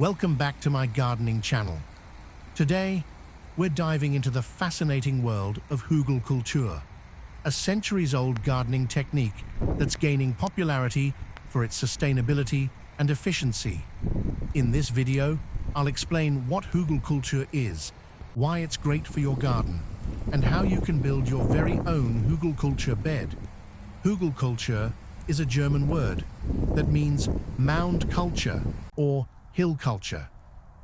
Welcome back to my gardening channel. Today, we're diving into the fascinating world of Hügelkultur, a centuries-old gardening technique that's gaining popularity for its sustainability and efficiency. In this video, I'll explain what Hügelkultur is, why it's great for your garden, and how you can build your very own Hügelkultur bed. Hügelkultur is a German word that means mound culture or hill culture.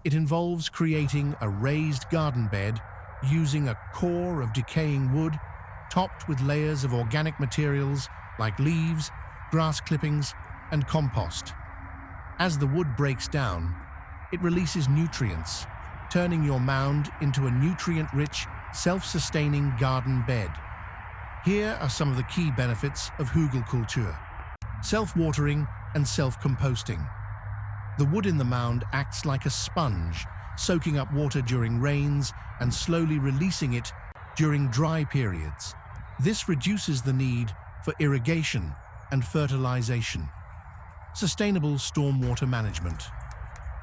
It involves creating a raised garden bed using a core of decaying wood topped with layers of organic materials like leaves, grass clippings, and compost. As the wood breaks down, it releases nutrients, turning your mound into a nutrient-rich, self-sustaining garden bed. Here are some of the key benefits of Hügelkultur: self-watering and self-composting. The wood in the mound acts like a sponge, soaking up water during rains and slowly releasing it during dry periods. This reduces the need for irrigation and fertilization. Sustainable stormwater management.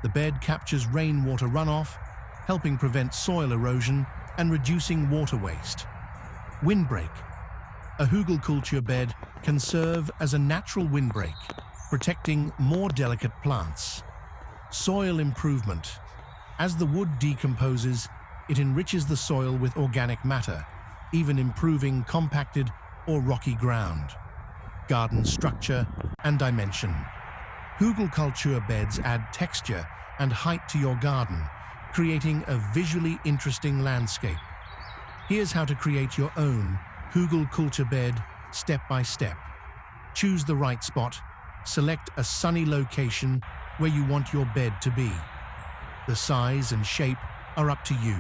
The bed captures rainwater runoff, helping prevent soil erosion and reducing water waste. Windbreak. A Hügelkultur bed can serve as a natural windbreak, protecting more delicate plants. Soil improvement. As the wood decomposes, it enriches the soil with organic matter, even improving compacted or rocky ground. Garden structure and dimension. Hügelkultur beds add texture and height to your garden, creating a visually interesting landscape. Here's how to create your own Hügelkultur bed step by step. Choose the right spot. Select a sunny location where you want your bed to be. The size and shape are up to you.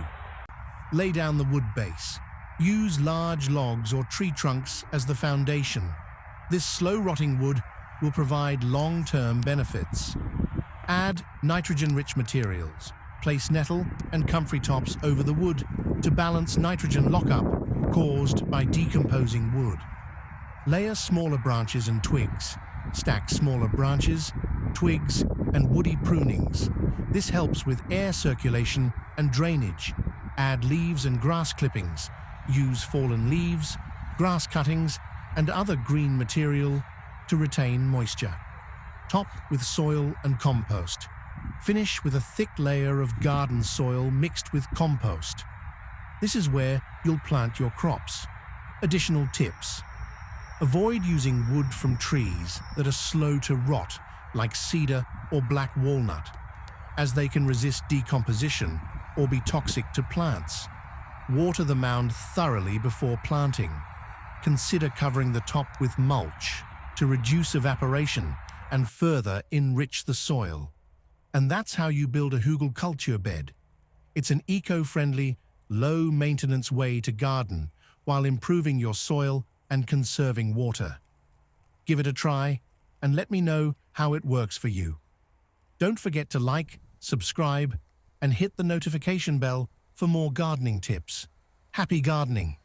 Lay down the wood base. Use large logs or tree trunks as the foundation. This slow-rotting wood will provide long-term benefits. Add nitrogen-rich materials. Place nettle and comfrey tops over the wood to balance nitrogen lockup caused by decomposing wood. Layer smaller branches and twigs. Stack smaller branches, twigs, and woody prunings. This helps with air circulation and drainage. Add leaves and grass clippings. Use fallen leaves, grass cuttings, and other green material to retain moisture. Top with soil and compost. Finish with a thick layer of garden soil mixed with compost. This is where you'll plant your crops. Additional tips. Avoid using wood from trees that are slow to rot, like cedar or black walnut, as they can resist decomposition or be toxic to plants. Water the mound thoroughly before planting. Consider covering the top with mulch to reduce evaporation and further enrich the soil. And that's how you build a Hügelkultur bed. It's an eco-friendly, low-maintenance way to garden while improving your soil and conserving water. Give it a try and let me know how it works for you. Don't forget to like, subscribe, and hit the notification bell for more gardening tips. Happy gardening!